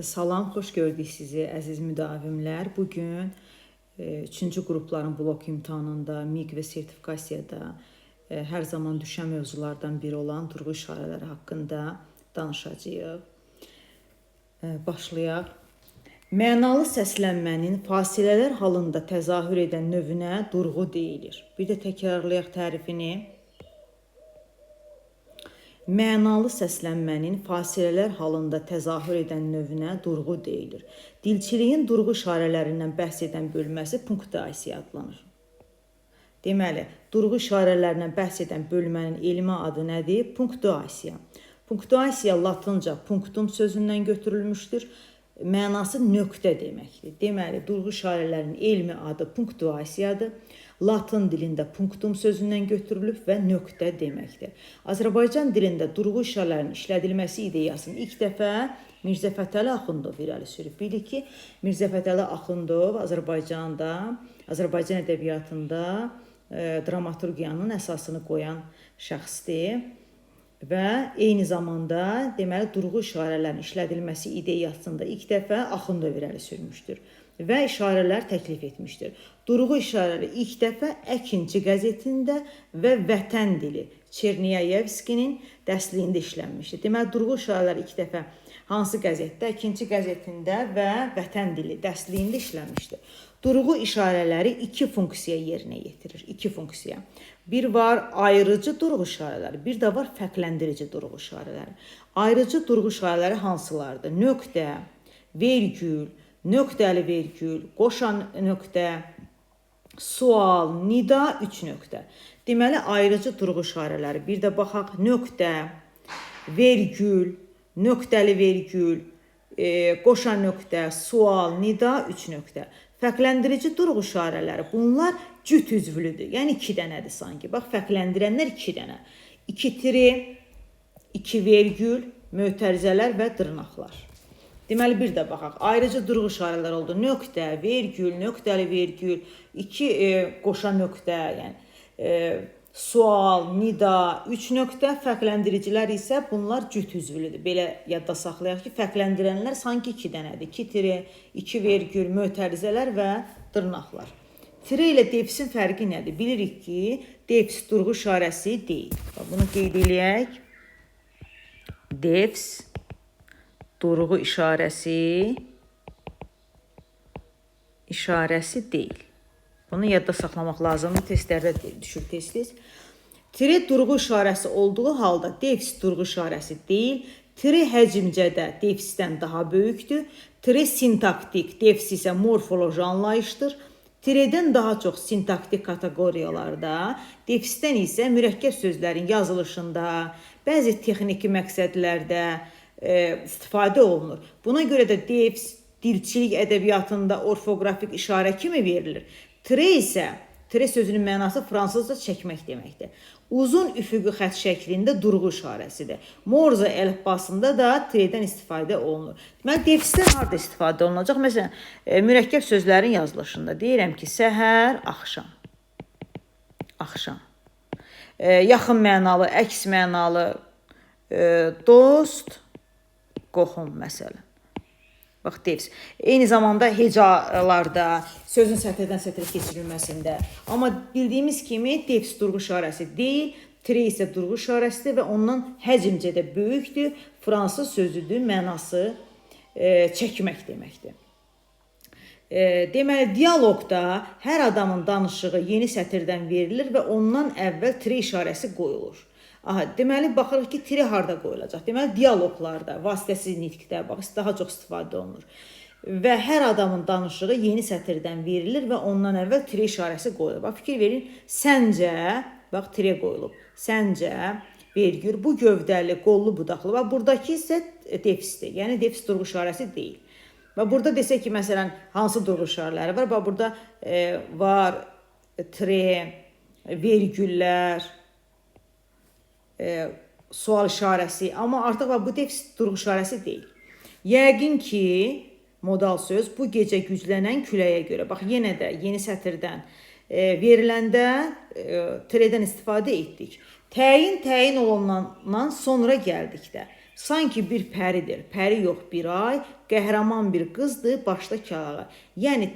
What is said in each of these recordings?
Salam, xoş gördük sizi əziz müdavimlər. Bugün 3-cü qrupların blok imtahanında, MİQ və sertifikasiyada hər zaman düşən mövzulardan biri olan durğu işarələri haqqında danışacağıq. Başlayaq. Mənalı səslənmənin fasilələr halında təzahür edən növünə durğu deyilir. Bir də təkrarlayaq tərifini. Mənalı səslənmənin fasilələr halında təzahür edən növünə durğu deyilir. Dilçiliyin durğu işarələrindən bəhs edən bölməsi punktuasiya adlanır. Deməli, durğu işarələrindən bəhs edən bölmənin elmi adı nədir? Punktuasiya. Punktuasiya latınca punktum sözündən götürülmüşdür. Mənası nöqtə deməkdir. Deməli, durğu işarələrinin elmi adı punktuasiyadır. Latın dilində punktum sözündən götürülüb və nöqtə deməkdir. Azərbaycan dilində durğu işarələrinin işlədilməsi ideyasını ilk dəfə Mirzə Fətəli Axundov irəli sürüb. Bilik ki, Mirzə Fətəli Axundov Azərbaycan ədəbiyyatında dramaturgiyanın əsasını qoyan şəxsdir və eyni zamanda deməli durğu işarələrinin işlədilməsi ideyasında ilk dəfə Axundov irəli sürmüşdür və işarələr təklif etmişdir. Durğu işarələri ilk dəfə Əkinçi qəzetində və Vətən dili Çerniyayevskinin dərstliyində işlənmişdir. Deməli, durğu işarələri ilk dəfə hansı qəzetdə? Əkinçi qəzetində və Vətən dili dərsliyində işlənmişdir. Durğu işarələri iki funksiya yerinə yetirir. İki funksiya. Bir var ayırıcı durğu işarələri, bir də var fərqləndirici durğu işarələri. Ayırıcı durğu işarələri hansılardır? Nöqtə, vergül, nöqtəli vergül, qoşan nöqtə, sual, nida, üç nöqtə. Deməli, ayrıcı durğu işarələri. Bir də baxaq, nöqtə, vergül, nöqtəli vergül, qoşan nöqtə, sual, nida, üç nöqtə. Fərqləndirici durğu işarələri. Bunlar cüt üzvlüdür. Yəni, iki dənədir sanki. Bax, fərqləndirənlər iki dənə. İki tiri, iki vergül, mötərizələr və dırnaqlar. Deməli, bir də baxaq. Ayrıcı durğu işarələri oldu. Nöqtə, vergül, nöqtəli vergül, iki qoşan nöqtə, yəni sual, nida, üç nöqtə. Fərqləndiricilər isə bunlar cüt üzvlüdür. Belə yadda saxlayaq ki, fərqləndirənlər sanki iki dənədir. İki tiri, iki vergül, mötərizələr və dırnaqlar. Tire ilə defsin fərqi nədir? Bilirik ki, defs durğu işarəsi deyil. Bunu qeyd eləyək. Defs durğu işarəsi deyil. Bunu yadda saxlamaq lazımdır. Testlərdə düşür tez-tez. Tire durğu işarəsi olduğu halda defs durğu işarəsi deyil. Tire həcmcədə defsdən daha böyükdür. Tire sintaktik, defs isə morfoloji anlayışdır. Tiredən daha çox sintaktik kateqoriyalarda, defsdən isə mürəkkəb sözlərin yazılışında, bəzi texniki məqsədlərdə istifadə olunur. Buna görə də defs dilçilik ədəbiyyatında orfoqrafik işarə kimi verilir. Tire isə, tire sözünün mənası fransızca çəkmək deməkdir. Uzun üfüqi xətt şəklində durğu işarəsidir. Morze əlifbasında da tiredən istifadə olunur. Deməli, defsdən harada istifadə olunacaq? Məsələn, mürəkkəb sözlərin yazılışında deyirəm ki, səhər, axşam. Axşam. Yaxın mənalı, əks mənalı, dost, qohum məsələn. Bax, defs. Eyni zamanda hecalarda, sözün sətirdən sətirə keçirilməsində. Amma bildiyimiz kimi defs durğu işarəsi deyil, tire isə durğu işarəsidir və ondan həcmcədə böyükdür. Fransız sözüdür, mənası çəkmək deməkdir. Deməli, dialoqda hər adamın danışığı yeni sətirdən verilir və ondan əvvəl tire işarəsi qoyulur. Deməli, baxırıq ki, tire harada qoyulacaq? Deməli, dialoqlarda, vasitəsiz nitqdə daha çox istifadə olunur. Və hər adamın danışığı yeni sətirdən verilir və ondan əvvəl tire işarəsi qoyulur. Bax, fikir verin, səncə, bax, tire qoyulub. Səncə, vergül, bu gövdəli, qollu, budaqlı. Bax, buradakı isə defsdir. Yəni, defs durğu işarəsi deyil. Və burada desək ki, məsələn, hansı durğu işarələri var? Bax, burada var tire, vergüllər, sual işarəsi, amma artıq bu defs durğu işarəsi deyil. Yəqin ki, modal söz bu gecə güclənən küləyə görə. Bax, yenə də yeni sətirdən veriləndə tiredən istifadə etdik. Təyin olandan sonra gəldikdə. Sanki bir pəridir, pəri yox bir ay, qəhrəman bir qızdır, başda kalağa. Yəni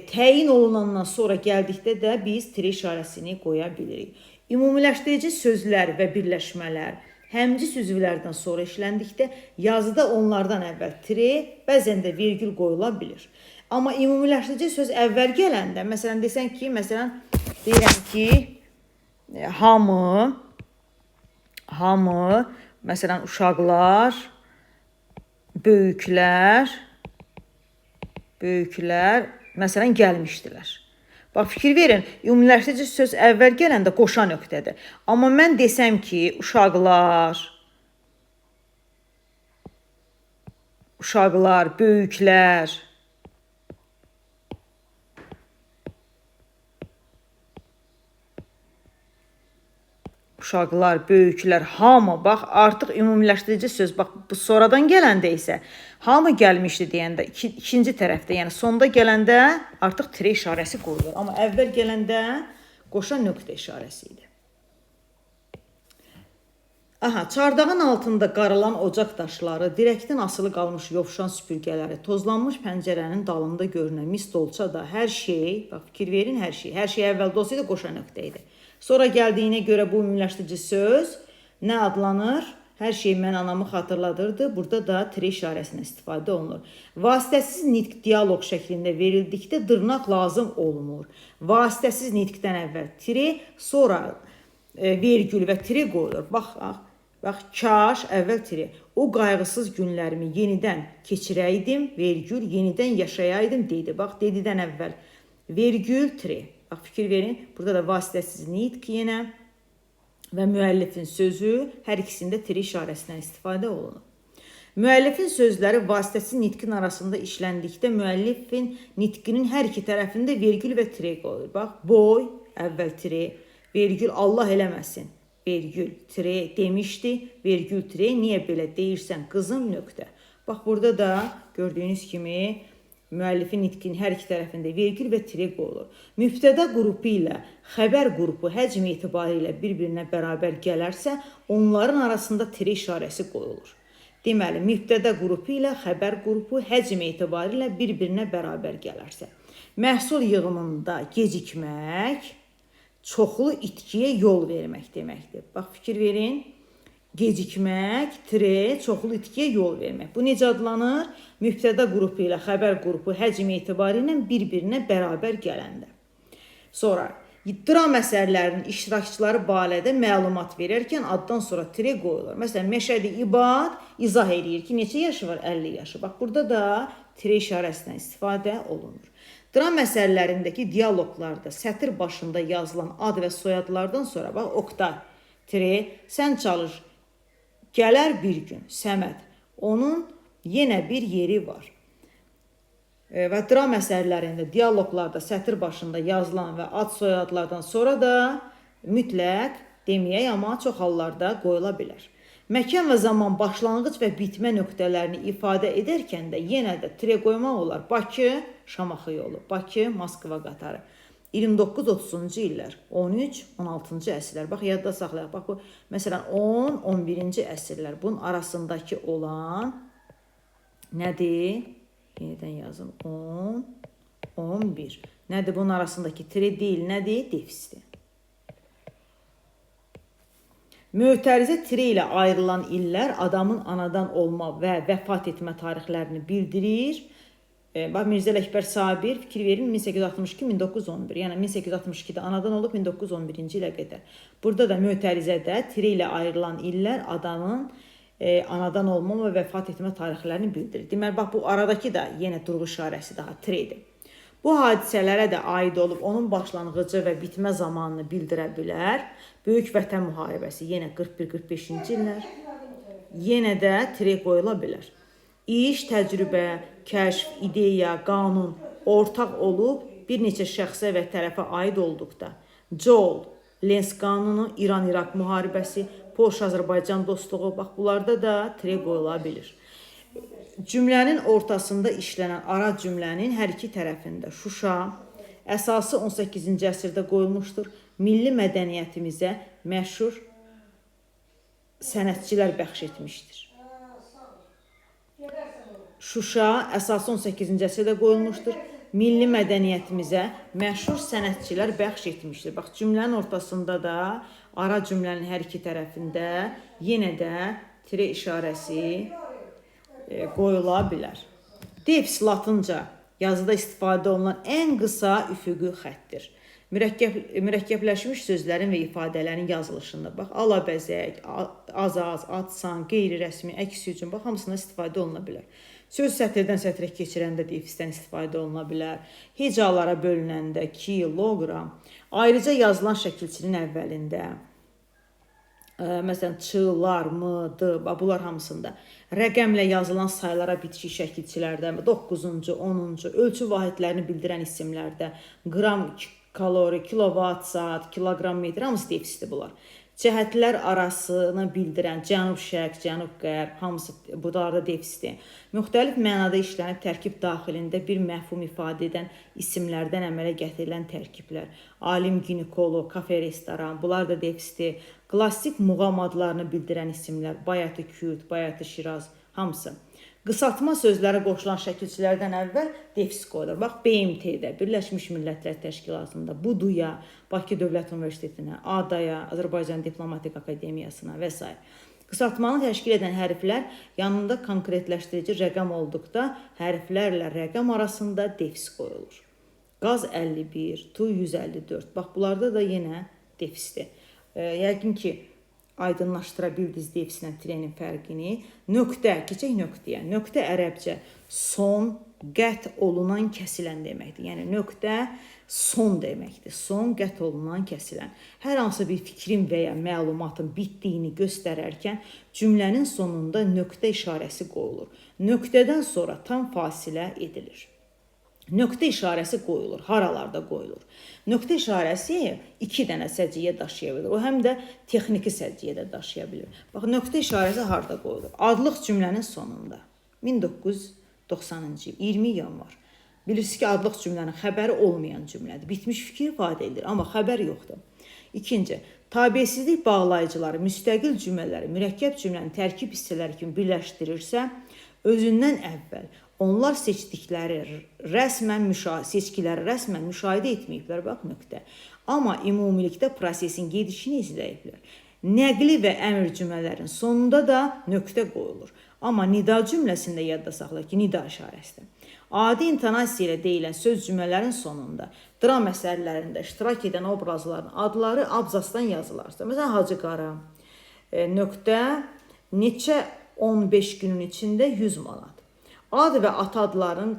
təyin olunandan sonra gəldikdə də biz tire işarəsini qoya bilirik. Ümumiləşdirici sözlər və birləşmələr həmcis üzvlərdən sonra işləndikdə yazıda onlardan əvvəl tire, bəzən də virgül qoyula bilir. Amma ümumiləşdirici söz əvvəl gələndə, məsələn desən ki, deyirəm ki, hamı, məsələn uşaqlar, böyüklər, məsələn gəlmişdilər. Bax, fikir verin, ümumiləşdirici söz əvvəl gələndə qoşa nöqtədir. Amma mən desəm ki, uşaqlar, böyüklər, hamı, bax, artıq ümumiləşdirici söz, bax, bu sonradan gələndə isə hamı gəlmişdi deyəndə, ikinci tərəfdə, yəni sonda gələndə artıq tire işarəsi qoyulur. Amma əvvəl gələndə qoşa nöqtə işarəsi idi. Çardağın altında qaralan ocaq daşları, dirəkdən asılı qalmış yovşan süpürgələri, tozlanmış pəncərənin dalında görünən mis dolça da hər şey, bax, fikir verin, hər şey əvvəldə olsaydı qoşa nöqtə idi. Sonra gəldiyinə görə bu ümumiləşdirici söz nə adlanır? Hər şey mən anamı xatırladırdı. Burada da tire işarəsindən istifadə olunur. Vasitəsiz nitq dialoq şəklində verildikdə dırnaq lazım olmur. Vasitəsiz nitqdən əvvəl tire, sonra vergül və tire qoyulur. Bax, kaş, əvvəl tire. O qayğısız günlərimi yenidən keçirəydim, vergül, yenidən yaşayaydım dedi. Bax, dedidən əvvəl vergül, tire. Bax, fikir verin, burada da vasitəsiz nitq yenə və müəllifin sözü, hər ikisində tire işarəsindən istifadə olunur. Müəllifin sözləri vasitəsiz nitqin arasında işləndikdə müəllifin nitqinin hər iki tərəfində vergül və tire qoyulur. Bax, boy, əvvəl tire, vergül, Allah eləməsin, vergül, tire demişdi, vergül, tire, niyə belə deyirsən qızım, nöqtə. Bax, burada da gördüyünüz kimi müəllifin nitqinin hər iki tərəfində vergül və tire qoyulur. Mübtəda qrupu ilə xəbər qrupu həcm etibarilə bir-birinə bərabər gələrsə, onların arasında tire işarəsi qoyulur. Deməli, mübtəda qrupu ilə xəbər qrupu həcm etibarilə bir-birinə bərabər gələrsə, məhsul yığımında gecikmək çoxlu itkiyə yol vermək deməkdir. Bax, fikir verin. Gecikmək, tire, çoxlu itkiyə yol vermək. Bu necə adlanır? Mübtəda qrupu ilə xəbər qrupu həcm etibarilə bir-birinə bərabər gələndə. Sonra, dram əsərlərinin iştirakçıları barədə məlumat verərkən addan sonra tire qoyulur. Məsələn, Məşədi İbad izah edir ki, neçə yaşı var? 50 yaşı. Bax, burada da tire işarəsindən istifadə olunur. Dram əsərlərindəki dialoqlarda sətir başında yazılan ad və soyadlardan sonra, bax, Oqtay, tire, sən çalış, gələr bir gün, Səməd, onun yenə bir yeri var. Və dram əsərlərində, dialoqlarda sətir başında yazılan və ad soyadlardan sonra da mütləq deməyək, amma çox hallarda qoyula bilər. Məkan və zaman başlanğıc və bitmə nöqtələrini ifadə edərkən də yenə də tire qoymaq olar. Bakı, Şamaxı yolu, Bakı, Moskva qatarı. 29-30-cu illər, 13-16-cı əsrlər. Bax, yadda saxlayaq. Bax, bu, məsələn, 10-11-ci əsrlər. Bunun arasındakı olan nədir? Yenidən yazın. 10-11. Nədir? Bunun arasındakı tire deyil. Nədir? Defisdir. Mötərizə tire ilə ayrılan illər adamın anadan olma və vəfat etmə tarixlərini bildirir. Bax, Mirzə Ələkbər Sabir, fikir verin, 1862-1911. Yəni, 1862-də anadan olub 1911-ci ilə qədər. Burada da mötərizədə tire ilə ayrılan illər adamın anadan olma və vəfat etmə tarixlərini bildirir. Deməli, bax, bu aradakı da yenə durğu işarəsi daha tiredir. Bu hadisələrə də aid olub onun başlanğıcı və bitmə zamanını bildirə bilər. Böyük Vətən müharibəsi yenə 41-45-ci illər. Yenə də tire qoyula bilər. İş, təcrübə, kəşf, ideya, qanun ortaq olub bir neçə şəxsə və tərəfə aid olduqda. Joel, Lens qanunu, İran-İraq müharibəsi, Polşa-Azərbaycan dostluğu, bax, bunlarda da tire qoyula bilir. Cümlənin ortasında işlənən ara cümlənin hər iki tərəfində Şuşa, əsası 18-ci əsrdə qoyulmuşdur. Milli mədəniyyətimizə məşhur sənətçilər bəxş etmişdir. Şuşa əsası 18-ci əsrdə qoyulmuşdur. Milli mədəniyyətimizə məşhur sənətçilər bəxş etmişdir. Bax, cümlənin ortasında da, ara cümlənin hər iki tərəfində yenə də tire işarəsi qoyula bilər. Defis latınca yazıda istifadə olunan ən qısa üfüqi xəttdir. Mürəkkəbləşmiş sözlərin və ifadələrin yazılışında, bax, alabəzək, az-az, adsan, qeyri-rəsmi, əks üçün, bax, hamısına istifadə oluna bilər. Söz sətirdən sətrə keçirəndə defisdən istifadə oluna bilər. Hecalara bölünəndə, kiloqram. Ayrıca yazılan şəkilçinin əvvəlində, məsələn, çılar, mıdı, bunlar hamısında rəqəmlə yazılan saylara bitişik şəkilçilərdə, 9-cu, 10-cu, ölçü vahidlərini bildirən isimlərdə, qram, kalori, kilovat, saat, kiloqram, metr, hamısı defisdir bunlar. Cəhətlər arasını bildirən cənub-şərq, cənub-qərb, hamısı bunlarda defisdir. Müxtəlif mənada işlənib tərkib daxilində bir məfhum ifadə edən isimlərdən əmələ gətirilən tərkiblər. Alim, ginekoloq, kafe, restoran, bunlar da defisdir. Klassik muğam adlarını bildirən isimlər, Bayatı Kürd, Bayatı Şiraz, hamısı. Qısaltma sözləri qoşulan şəkilçilərdən əvvəl defis qoyulur. Bax, BMT-də, Birləşmiş Millətlər Təşkilatında, BUDU-ya, Bakı Dövlət Universitetinə, ADA-ya, Azərbaycan Diplomatik Akademiyasına və s. Qısaltmanı təşkil edən hərflər yanında konkretləşdirici rəqəm olduqda hərflərlə rəqəm arasında defis qoyulur. Qaz 51, tu 154. Bax, bunlarda da yenə defisdir. Yəqin ki, aydınlaşdıra bildiniz defislə tirenin fərqini. Nöqtə, keçək nöqtəyə. Nöqtə ərəbcə son, qət olunan, kəsilən deməkdir. Yəni, nöqtə son deməkdir. Son, qət olunan, kəsilən. Hər hansı bir fikrin və ya məlumatın bitdiyini göstərərkən cümlənin sonunda nöqtə işarəsi qoyulur. Nöqtədən sonra tam fasilə edilir. Nöqtə işarəsi qoyulur. Haralarda qoyulur? Nöqtə işarəsi 2 dənə səciyyə daşıya bilir. O həm də texniki səciyyə də daşıya bilir. Bax, nöqtə işarəsi harada qoyulur? Adlıq cümlənin sonunda. 1990-cı il, 20 yanvar. Bilirsiniz ki, adlıq cümlənin xəbəri olmayan cümlədir. Bitmiş fikir ifadə edilir, amma xəbər yoxdur. İkinci, tabesizlik bağlayıcıları müstəqil cümlələri mürəkkəb cümlənin tərkib hissələri kimi birləşdirirsə, özündən əvvəl onlar seçkiləri rəsmən müşahidə etməyiblər, bax, nöqtə. Amma ümumilikdə prosesin gedişini izləyiblər. Nəqli və əmr cümlələrin sonunda da nöqtə qoyulur. Amma nida cümləsində yadda saxlayın ki, nida işarəsidir. Adi intonasiya ilə deyilən söz cümlələrin sonunda dram əsərlərində iştirak edən obrazların adları abzasdan yazılarsa, məsələn, Hacı Qara, nöqtə, neçə 15 günün içində 100 manat. Ad və ata adların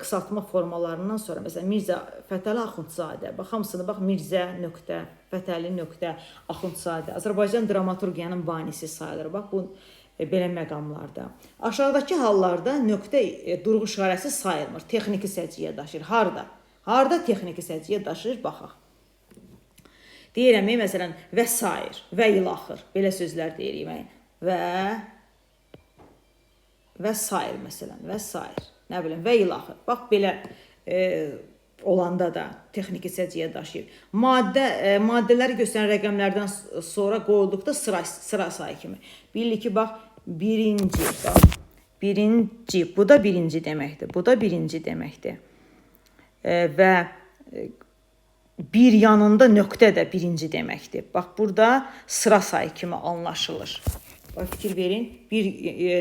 qısaltma formalarından sonra, məsələn, Mirzə Fətəli Axundzadə, bax, hamısını, bax, Mirzə, nöqtə, Fətəli, nöqtə, Axundzadə, Azərbaycan dramaturgiyanın banisi sayılır, bax, bu belə məqamlarda. Aşağıdakı hallarda nöqtə durğu işarəsi sayılmır, texniki səciyyə daşıyır. Harada? Harada texniki səciyyə daşıyır, baxaq. Deyirəm, məsələn, və sair, və ilaxır, belə sözlər deyirik, və sair, məsələn, və sair, nə bilim, və ilaxır. Bax, belə olanda da texniki səciyyə daşıyır. Maddələri göstərən rəqəmlərdən sonra qoyulduqda sıra sayı kimi. Bilirik ki, bax, birinci, bu da birinci deməkdir, bu da birinci deməkdir. Və bir yanında nöqtə də birinci deməkdir. Bax, burada sıra sayı kimi anlaşılır. Fikir verin, bir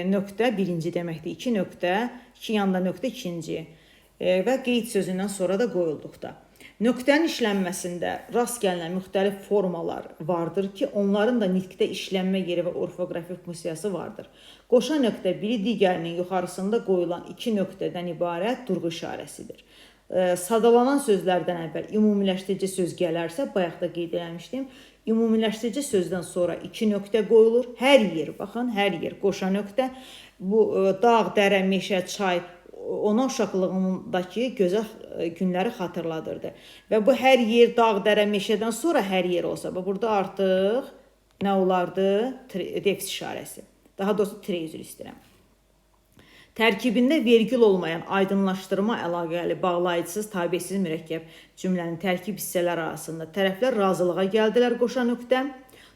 nöqtə birinci deməkdir, 2 nöqtə, 2 yanında nöqtə ikinci və qeyd sözündən sonra da qoyulduqda. Nöqtənin işlənməsində rast gəlinən müxtəlif formalar vardır ki, onların da nitqdə işlənmə yeri və orfoqrafik funksiyası vardır. Qoşa nöqtə biri digərinin yuxarısında qoyulan 2 nöqtədən ibarət durğu işarəsidir. Sadalanan sözlərdən əvvəl ümumiləşdirici söz gələrsə, bayaq da qeyd eləmişdim, ümumiləşdirici sözdən sonra 2 nöqtə qoyulur. Hər yer, baxın, hər yer qoşa nöqtə. Bu, dağ, dərə, meşə, çay, ona uşaqlığındakı gözəl günləri xatırladırdı. Və bu hər yer, dağ, dərə, meşədən sonra hər yer olsa, burada artıq nə olardı? Defis işarəsi. Daha doğrusu tire üzr istəyirəm. Tərkibində vergül olmayan aydınlaşdırma əlaqəli, bağlayıcısız, tabesiz mürəkkəb cümlənin tərkib hissələri arasında tərəflər razılığa gəldilər qoşa nöqtə.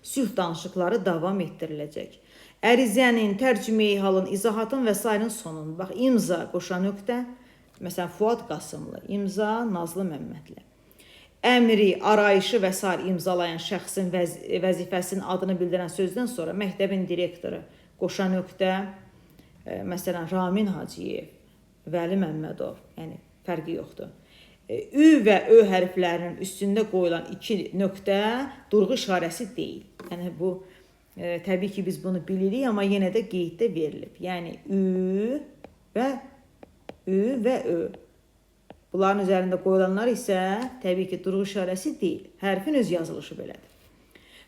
Sülh danışıqları davam etdiriləcək. Ərizənin, tərcümeyi halın, izahatın və s. sonun, bax, imza qoşa nöqtə, məsələn, Fuad Qasımlı, imza Nazlı Məmmədli. Əmri, arayışı və s. imzalayan şəxsin vəzifəsinin adını bildirən sözdən sonra məktəbin direktoru qoşa nöqtə, məsələn, Ramin Hacıyev, Vəli Məmmədov, yəni fərqi yoxdur. Ü və Ö hərflərinin üstündə qoyulan 2 nöqtə durğu işarəsi deyil. Yəni bu, təbii ki, biz bunu bilirik, amma yenə də qeyddə verilib. Yəni Ü və Ö. Bunların üzərində qoyulanlar isə təbii ki, durğu işarəsi deyil. Hərfin öz yazılışı belədir.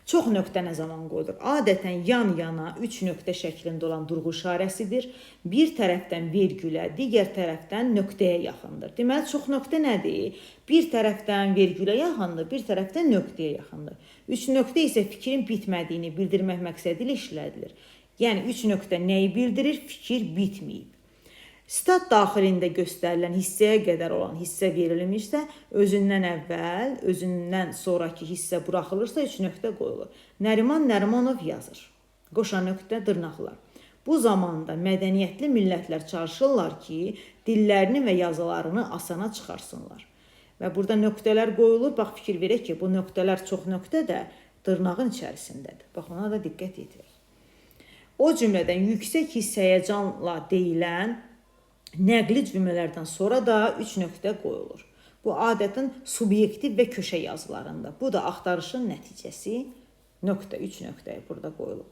Çox nöqtə nə zaman qoyulur? Adətən yan-yana 3 nöqtə şəklində olan durğu işarəsidir. Bir tərəfdən vergülə, digər tərəfdən nöqtəyə yaxındır. Deməli, çox nöqtə nədir? Bir tərəfdən vergülə yaxındır, bir tərəfdən nöqtəyə yaxındır. 3 nöqtə isə fikrin bitmədiyini bildirmək məqsədi ilə işlədilir. Yəni, 3 nöqtə nəyi bildirir? Fikir bitməyib. Stat daxilində göstərilən hissəyə qədər olan hissə verilmişsə, özündən əvvəl, özündən sonraki hissə buraxılırsa 3 nöqtə qoyulur. Nəriman Nərimanov yazır. Qoşa nöqtə, dırnaqlar. Bu zamanda mədəniyyətli millətlər çalışırlar ki, dillərini və yazılarını asana çıxarsınlar. Və burada nöqtələr qoyulur. Bax, fikir verək ki, bu nöqtələr çox nöqtə də dırnağın içərisindədir. Bax, ona da diqqət edirək. O cümlədən yüksək hiss-həyəcanla deyilən nəqli cümlələrdən sonra da 3 nöqtə qoyulur. Bu, adətən subyektiv və köşə yazılarında. Bu da axtarışın nəticəsi. Nöqtə, 3 nöqtəyə burada qoyulur.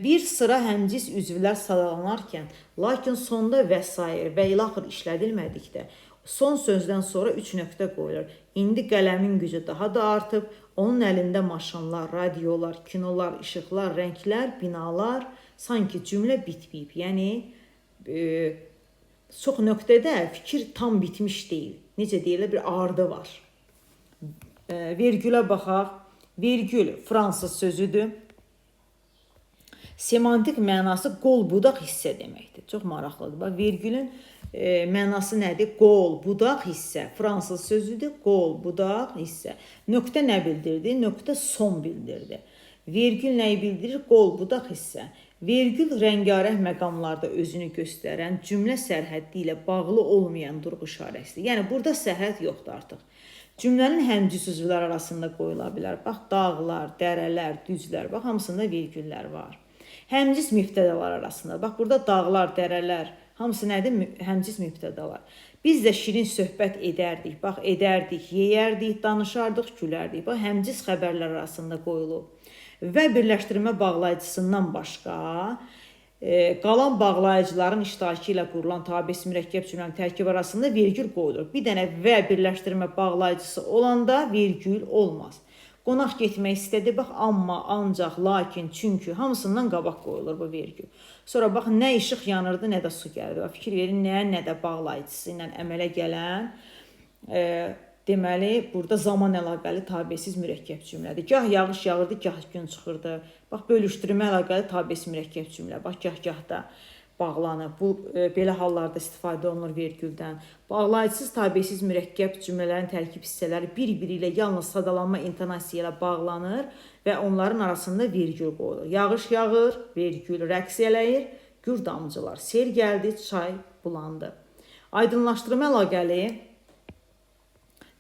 Bir sıra həmcis üzvlər sadalanarkən, lakin sonda və s. və ilaxır işlədilmədikdə, son sözdən sonra 3 nöqtə qoyulur. İndi qələmin gücü daha da artıb, onun əlində maşınlar, radiolar, kinolar, işıqlar, rənglər, binalar, sanki cümlə bitməyib. Yəni, çox nöqtədə fikir tam bitmiş deyil. Necə deyilir, bir ardı var. Vergülə baxaq. Vergül fransız sözüdür. Semantik mənası qol-budaq hissə deməkdir. Çox maraqlıdır. Bax, vergülün mənası nədir? Qol, budaq hissə. Fransız sözüdür. Qol, budaq hissə. Nöqtə nə bildirdi? Nöqtə son bildirdi. Vergül nəyi bildirir? Qol, budaq hissə. Vergül rəngarəng məqamlarda özünü göstərən, cümlə sərhəddi ilə bağlı olmayan durğu işarəsidir. Yəni, burada sərhəd yoxdur artıq. Cümlənin həmcis üzvlər arasında qoyula bilər. Bax, dağlar, dərələr, düzlər, bax, hamısında vergüllər var. Həmcis mübtədələr arasında, bax, burada dağlar, dərələr, hamısı nədir? Həmcis mübtədələr. Biz də şirin söhbət edərdik, bax, edərdik, yeyərdik, danışardıq, gülərdik. Bax, həmcis xəbərlər arasında qoyulub. Və birləşdirmə bağlayıcısından başqa qalan bağlayıcıların iştirakı ilə qurulan tabesi mürəkkəb cümlənin tərkib arasında vergül qoyulur. Bir dənə və birləşdirmə bağlayıcısı olanda vergül olmaz. Qonaq getmək istədi, bax, amma, ancaq, lakin, çünki hamısından qabaq qoyulur bu vergül. Sonra bax, nə işıq yanırdı, nə də su gəldi. Fikir verin, nə də bağlayıcısı ilə əmələ gələn deməli, burada zaman əlaqəli tabesiz mürəkkəb cümlədir. Gah yağış yağırdı, gah gün çıxırdı. Bax, bölüşdürmə əlaqəli tabesiz mürəkkəb cümlə. Bax, gah-gahda bağlanır. Bu, belə hallarda istifadə olunur vergüldən. Bağlayıcısız tabesiz mürəkkəb cümlələrin tərkib hissələri bir-biri ilə yalnız sadalanma intonasiya ilə bağlanır və onların arasında vergül qoyulur. Yağış yağır, vergül, rəqs eləyir, gür damcılar, sel gəldi, çay bulandı. Aydınlaşdırma əlaqəli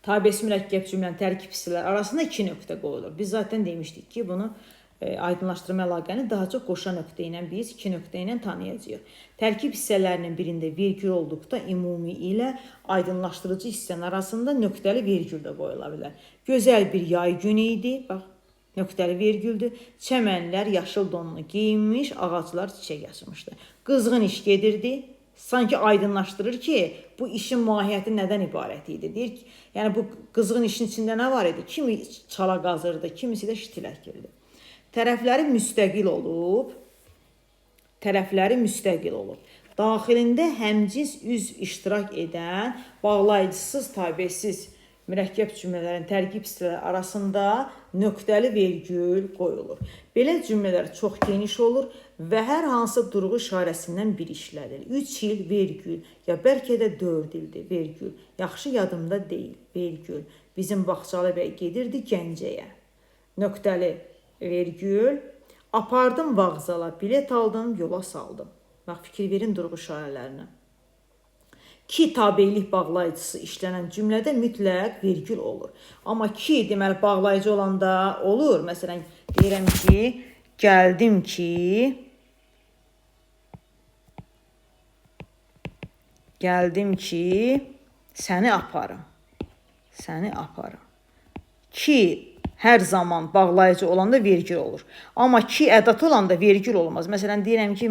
tabesi mürəkkəb cümlənin tərkib hissələri arasında 2 nöqtə qoyulur. Biz zaten demişdik ki, bunu aydınlaşdırma əlaqəni daha çox qoşa nöqtə ilə biz 2 nöqtə ilə tanıyacağıq. Tərkib hissələrinin birində vergül olduqda ümumi ilə aydınlaşdırıcı hissənin arasında nöqtəli vergül də qoyula bilər. Gözəl bir yay günü idi. Bax, nöqtəli vergüldür. Çəmənlər yaşıl donunu geyinmiş, ağaclar çiçək açmışdı. Qızğın iş gedirdi. Sanki aydınlaşdırır ki, bu işin mahiyyəti nədən ibarət idi. Deyir ki, yəni bu qızğın işin içində nə var idi? Kimi çala qazırdı, kimisi də şitil əkirdi. Tərəfləri müstəqil olub. Daxilində həmcis üzv iştirak edən, bağlayıcısız, tabesiz mürəkkəb cümlələrin tərkib hissələri arasında nöqtəli vergül qoyulur. Belə cümlələr çox geniş olur və hər hansı durğu işarəsindən biri işlədir. 3 il vergül, ya bəlkə də 4 ildir vergül. Yaxşı yadımda deyil vergül. Bizim Baxçalı bəy gedirdi Gəncəyə. Nöqtəli vergül. Apardım vağzala, bilet aldım, yola saldım. Bax, fikir verin durğu işarələrinə. Ki tabeylik bağlayıcısı işlənən cümlədə mütləq vergül olur. Amma ki deməli bağlayıcı olanda olur. Məsələn, deyirəm ki, gəldim ki, səni aparım. Səni aparım. Ki hər zaman bağlayıcı olanda vergül olur. Amma ki ədat olanda vergül olmaz. Məsələn, deyirəm ki,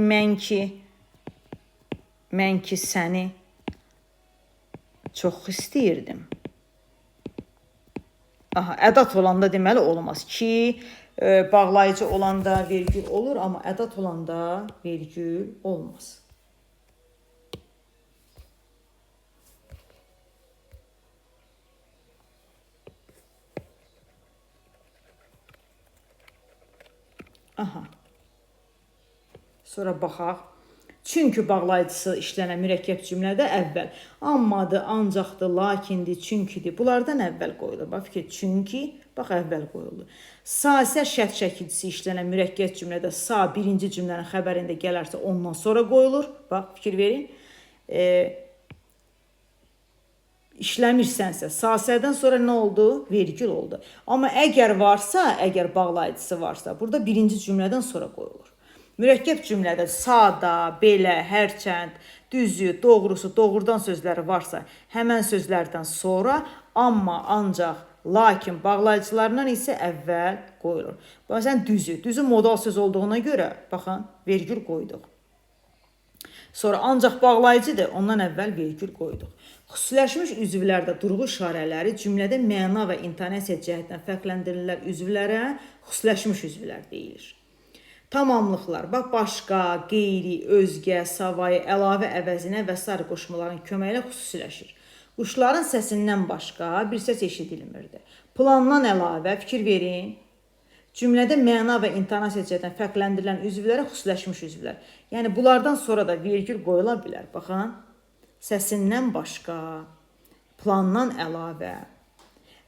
mən ki səni çox istəyirdim. Aha, ədat olanda deməli olmaz. Ki bağlayıcı olanda vergül olur, amma ədat olanda vergül olmaz. Aha. Sonra baxaq. Çünki bağlayıcısı işlənən mürəkkəb cümlədə əvvəl ammadır, ancaqdır, lakindir, çünkidir. Bunlardan əvvəl qoyulur. Bax, fikir, çünki, bax, əvvəl qoyulur. Sa-sə şərt çəkicisi işlənən mürəkkəb cümlədə sa birinci cümlənin xəbərində gələrsə ondan sonra qoyulur. Bax, fikir verin. İşləmirsənsə, sa-sədən sonra nə oldu? Vergül oldu. Amma əgər varsa, əgər bağlayıcısı varsa, burada birinci cümlədən sonra qoyulur. Mürəkkəb cümlədə sada, belə, hərçənd, düzü, doğrusu, doğrudan sözləri varsa, həmən sözlərdən sonra, amma, ancaq, lakin bağlayıcılarından isə əvvəl qoyulur. Məsələn, düzü modal söz olduğuna görə, baxın, vergül qoyduq. Sonra ancaq bağlayıcıdır, ondan əvvəl vergül qoyduq. Xüsusiləşmiş üzvlərdə durğu işarələri cümlədə məna və intonasiya cəhətdən fərqləndirilən üzvlərə xüsusiləşmiş üzvlər deyilir. Tamamlıqlar, bax, başqa, qeyri, özgə, savayı, əlavə əvəzinə və s. qoşmaların köməklə xüsusiləşir. Quşların səsindən başqa bir səs eşidilmirdi. Plandan əlavə, fikir verin, cümlədə məna və intonasiya cəhətdən fərqləndirilən üzvlərə xüsusiləşmiş üzvlər. Yəni, bunlardan sonra da vergül qoyula bilər. Baxın, səsindən başqa, plandan əlavə.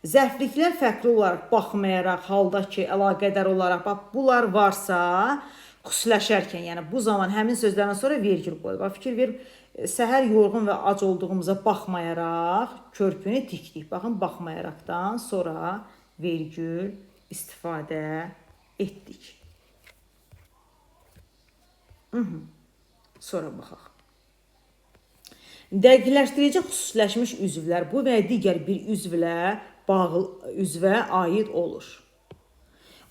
Zərfliklər fərqli olaraq baxmayaraq, halda ki, əlaqədar olaraq, bax, bunlar varsa, xüsusiləşərkən, yəni bu zaman həmin sözlərdən sonra vergül qoyulur. Bax, fikir ver, səhər yorğun və ac olduğumuza baxmayaraq körpünü tikdik. Baxın, baxmayaraqdan sonra vergül istifadə etdik. Sonra baxaq. Dəqiqləşdirici xüsusiləşmiş üzvlər bu və digər bir üzvə aid olur.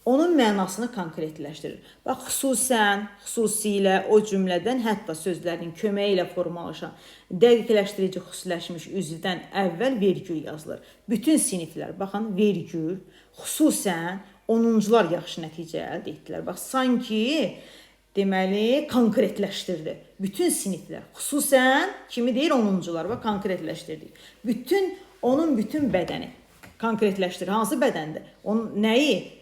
Onun mənasını konkretləşdirir. Bax, xüsusən, xüsusilə, o cümlədən, hətta sözlərin köməyi ilə formalaşan dəqiqləşdirici xüsusiləşmiş üzvdən əvvəl vergül yazılır. Bütün siniflər, baxın, vergül, xüsusən, 10-cular yaxşı nəticə əldə etdilər. Bax, sanki, deməli, konkretləşdirdi. Bütün siniflər, xüsusən, kimi deyir 10-cular, bax, konkretləşdirdik. Onun bütün bədəni konkretləşdirir. Hansı bədəndə? Onun nəyi?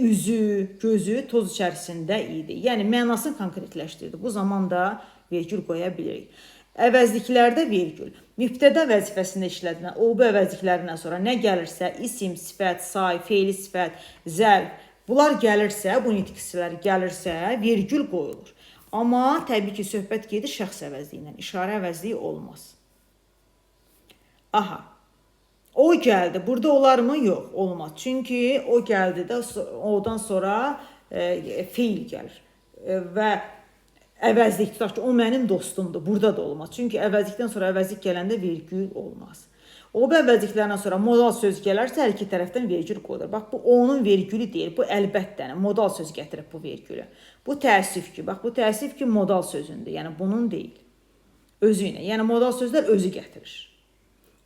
Üzü, gözü toz içərisində idi. Yəni, mənasını konkretləşdirdi. Bu zaman da vergül qoya bilirik. Əvəzliklərdə vergül. Mübtəda vəzifəsində işlədilən o bu əvəzliklərindən sonra nə gəlirsə, isim, sifət, say, feili sifət, zərf, bunlar gəlirsə, bu nitq hissələri gəlirsə, vergül qoyulur. Amma təbii ki, söhbət gedir şəxs əvəzliyindən. İşarə əvəzliyi olmaz. Aha. O gəldi. Burada olar mı? Yox, olmaz. Çünki o gəldi də ondan sonra feil gəlir. Və əvəzlik, tutaq ki, o mənim dostumdur. Burada da olmaz. Çünki əvəzlikdən sonra əvəzlik gələndə vergül olmaz. O bu əvəzliklərdən sonra modal söz gələrsə, hər iki tərəfdən vergül qoyulur. Bax, bu onun vergülü deyil. Bu əlbəttə modal söz gətirib bu vergülü. Bu təəssüf ki, bax, bu təəssüf ki, modal sözündür. Yəni, bunun deyil. Özü ilə. Yəni, modal sözlər özü gətirir.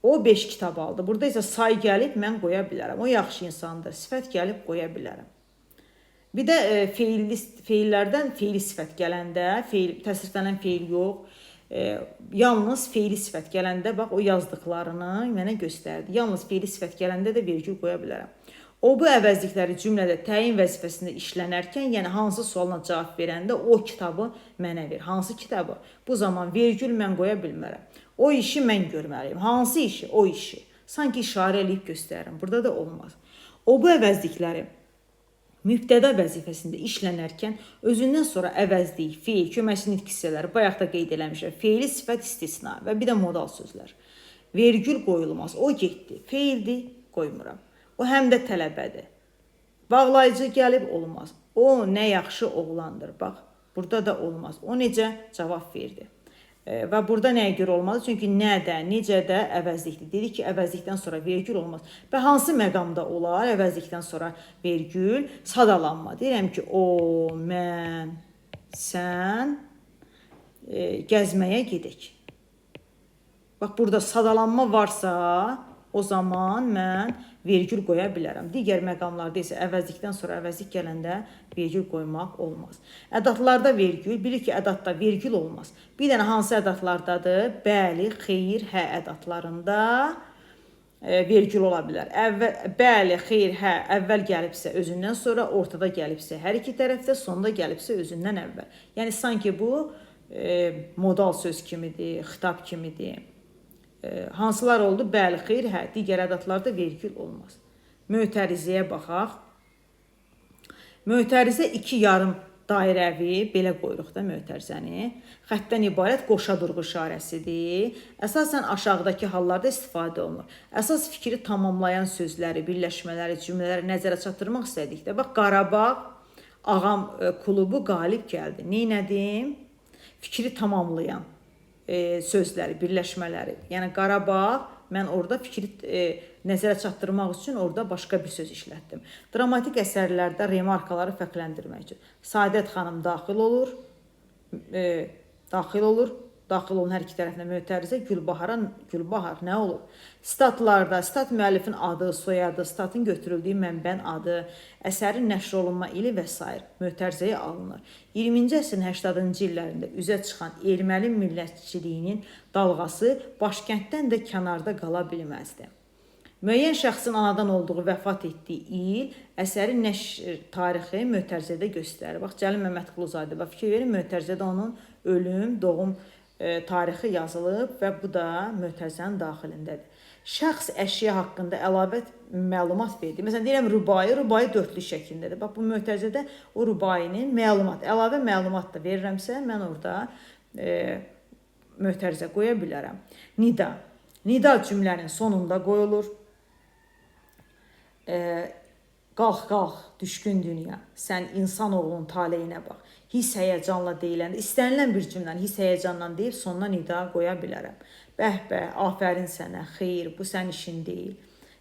O 5 kitab aldı. Burada isə say gəlib, mən qoya bilərəm. O yaxşı insandır. Sifət gəlib, qoya bilərəm. Bir də feillərdən feili sifət gələndə, təsriflənən feil yox, yalnız feili sifət gələndə, bax, o yazdıqlarını mənə göstərdi. Yalnız feili sifət gələndə də vergül qoya bilərəm. O bu əvəzlikləri cümlədə təyin vəzifəsində işlənərkən, yəni hansı sualına cavab verəndə o kitabı mənə ver. Hansı kitabı? Bu zaman vergül mən qoya bilmərəm. O işi mən görməliyim. Hansı işi? O işi. Sanki işarə eləyib göstərirəm. Burada da olmaz. O bu əvəzlikləri mübtəda vəzifəsində işlənərkən özündən sonra əvəzlik, feil, köməkçi nitq hissələri, bayaq da qeyd eləmişəm, feili, sifət, istisna və bir də modal sözlər. Vergül qoyulmaz. O getdi. Feildir, qoymuram. O həm də tələbədir. Bağlayıcı gəlib olmaz. O nə yaxşı oğlandır. Bax, burada da olmaz. O necə cavab verdi. Və burada nəyə görə olmaz? Çünki nə də, necə də əvəzlikdir. Dedik ki, əvəzlikdən sonra vergül olmaz. Və hansı məqamda olar əvəzlikdən sonra vergül? Sadalanma. Deyirəm ki, o, mən, sən gəzməyə gedək. Bax, burada sadalanma varsa, o zaman mən vergül qoya bilərəm. Digər məqamlarda isə əvəzlikdən sonra əvəzlik gələndə vergül qoymaq olmaz. Ədatlarda vergül, bilir ki, ədatda vergül olmaz. Bir dənə hansı ədatlardadır? Bəli, xeyr, hə ədatlarında vergül ola bilər. Bəli, xeyr, hə əvvəl gəlibsə özündən sonra, ortada gəlibsə hər iki tərəfdə, sonda gəlibsə özündən əvvəl. Yəni, sanki bu modal söz kimidir, xitab kimidir. Hansılar oldu? Bəli, xeyr, hə. Digər ədatlarda vergül olmaz. Mötərizəyə baxaq. Mötərizə iki yarım dairəvi, belə qoyuruq da mötərizəni. Xəttdən ibarət qoşa durğu işarəsidir. Əsasən aşağıdakı hallarda istifadə olunur. Əsas fikri tamamlayan sözləri, birləşmələri, cümlələri nəzərə çatdırmaq istədikdə, bax, Qarabağ Ağam klubu qalib gəldi. Neynədim? Fikri tamamlayan sözləri, birləşmələri. Yəni, Qarabağ, mən orada fikri nəzərə çatdırmaq üçün orada başqa bir söz işlətdim. Dramatik əsərlərdə remarkaları fərqləndirmək üçün. Saadət xanım daxil olur, daxil olun hər iki tərəfinə mötərizə, Gülbahar nə olur? Statlarda, stat müəllifin adı, soyadı, statın götürüldüyü mənbənin adı, əsərin nəşr olunma ili və s. mötərizəyə alınır. 20-ci əsrin 80-cı illərində üzə çıxan erməni millətçiliyinin dalğası başkənddən də kənarda qala bilməzdi. Müəyyən şəxsin anadan olduğu, vəfat etdiyi il, əsərin nəşr tarixi mötərizədə göstərir. Bax, Cəlil Məmmədquluzadə, fikir verin, mötərizədə onun ölüm, doğum tarixi yazılıb və bu da mötərizənin daxilindədir. Şəxs əşya haqqında əlavə məlumat verdi. Məsələn, deyirəm, rubai dörtlü şəklindədir. Bax, bu mötərizədə o rubainin məlumat, əlavə məlumat da verirəmsə, mən orada mötərizə qoya bilərəm. Nida. Nida cümlənin sonunda qoyulur. Qalx, qalx, düşkün dünya, sən insanoğlunun taleyinə bax. Hiss həyəcanla deyiləndə, istənilən bir cümləni hiss həyəcanla deyib, sonuna nida qoya bilərəm. Bəh-bəh, afərin sənə, xeyr, bu sən işin deyil.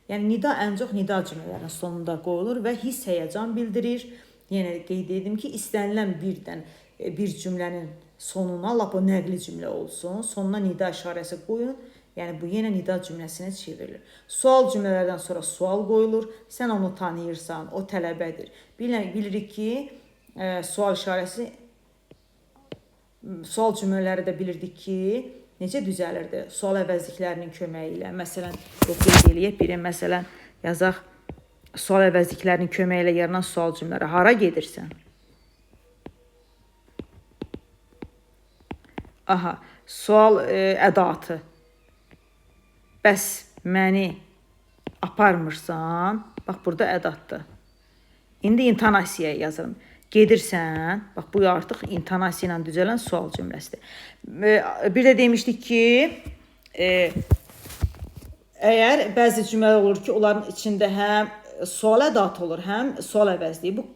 Yəni, nida ən çox nida cümlələrinin sonunda qoyulur və hiss həyəcan bildirir. Yenə qeyd edim ki, istənilən bir cümlənin sonuna, lap o nəqli cümlə olsun, sonuna nida işarəsi qoyun. Yəni, bu yenə nida cümləsinə çevrilir. Sual cümlələrdən sonra sual qoyulur. Sən onu tanıyırsan, o tələbədir. Bilirik ki, sual işarəsi, sual cümlələri də bilirdik ki, necə düzəlirdi? Sual əvəzliklərinin köməyi ilə. Məsələn, qeyd eləyək, məsələn, yazaq, sual əvəzliklərinin köməyi ilə yaranan sual cümlələri. Hara gedirsən? Aha, sual ədatı. Bəs məni aparmırsan, bax, burada ədatdır. İndi intonasiyaya yazırım. Gedirsən, bax, bu artıq intonasiya ilə düzələn sual cümləsidir. Bir də demişdik ki, əgər bəzi cümlələr olur ki, onların içində həm sual ədatı olur, həm sual əvəzliyi. Bu,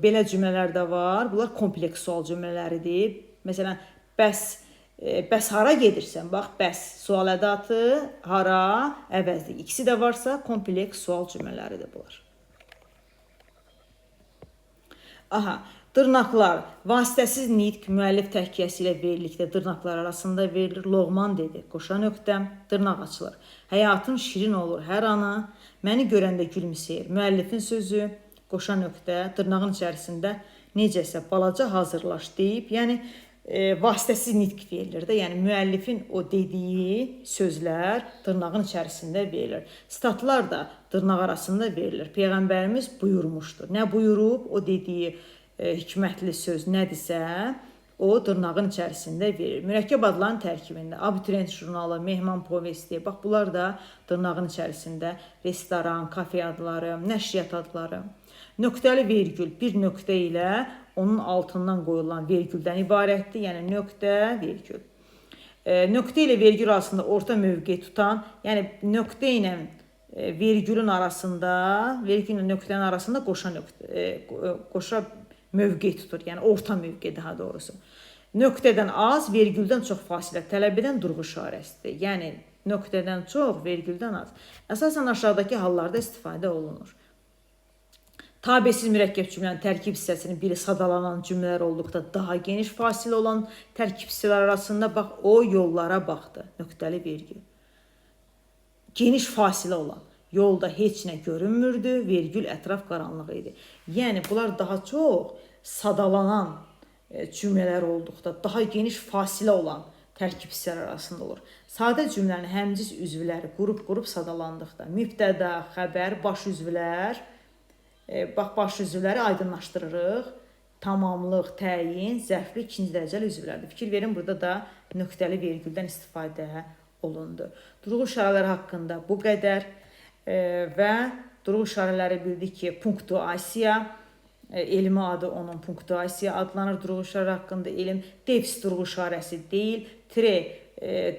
belə cümlələr də var. Bunlar kompleks sual cümlələridir. Məsələn, bəs hara gedirsən? Bax, bəs sual ədatı, hara, əvəzlik. İkisi də varsa, kompleks sual cümlələridir bunlar. Aha, dırnaqlar. Vasitəsiz nitq müəllif təhkiyəsi ilə verilikdə dırnaqlar arasında verilir. Loğman dedi, qoşa nöqtəm, dırnaq açılır. Həyatın şirin olur hər anı, məni görəndə gülümsəyir. Müəllifin sözü, qoşa nöqtə, dırnağın içərisində necəsə balaca hazırlaş deyib, yəni vasitəsiz nitq verilir də, yəni müəllifin o dediyi sözlər dırnağın içərisində verilir. Statlar da dırnaq arasında verilir. Peyğəmbərimiz buyurmuşdur. Nə buyurub? O dediyi hikmətli söz nədirsə, o dırnağın içərisində verilir. Mürəkkəb adların tərkibində abituriyent jurnalı, mehman povesti, bax, bunlar da dırnağın içərisində restoran, kafe adları, nəşriyyat adları. Nöqtəli vergül bir nöqtə ilə onun altından qoyulan vergüldən ibarətdir. Yəni nöqtə, vergül. Nöqtə ilə vergül arasında orta mövqe tutan, yəni nöqtə ilə vergülün arasında, vergül ilə nöqtənin arasında qoşa mövqe tutur. Yəni orta mövqe daha doğrusu. Nöqtədən az, vergüldən çox fasilə tələb edən durğu işarəsidir. Yəni nöqtədən çox, vergüldən az. Əsasən aşağıdakı hallarda istifadə olunur. Tabesiz mürəkkəb cümlənin tərkib hissəsinin biri sadalanan cümlələr olduqda daha geniş fasilə olan tərkib hissələr arasında bax, o yollara baxdı. Nöqtəli vergül. Geniş fasilə olan. Yolda heç nə görünmürdü, vergül ətraf qaranlıq idi. Yəni bunlar daha çox sadalanan cümlələr olduqda daha geniş fasilə olan tərkib hissələr arasında olur. Sadə cümlənin həmciz üzvləri qrup-qrup sadalandıqda mübtəda, xəbər, baş üzvlər, baş üzvləri aydınlaşdırırıq. Tamamlıq, təyin, zərfli ikinci dərəcəli üzvlərdir. Fikir verin, burada da nöqtəli vergüldən istifadə olundu. Durğu işarələri haqqında bu qədər və durğu işarələri bildik ki, punktuasiya, elmi adı onun punktuasiya adlanır. Durğu işarə haqqında elm defis durğu işarəsi deyil, tire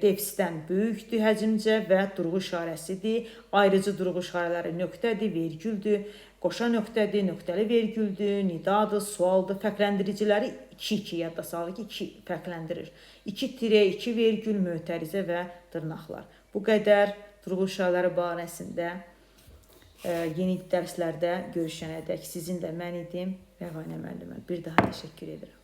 defisdən böyükdür həcmcə və durğu işarəsidir. Ayrıcı durğu işarələri nöqtədir, vergüldür, qoşa nöqtədir, nöqtəli vergüldür, nidadır, sualdır. Fərqləndiriciləri 2-2 yadda salır ki, 2 fərqləndirir. 2 tire, 2 vergül, mötərizə və dırnaqlar. Bu qədər durğu işarələri barəsində yeni dərslərdə görüşənədək sizinlə mən idim Rəvanə müəllimə. Bir daha təşəkkür edirəm.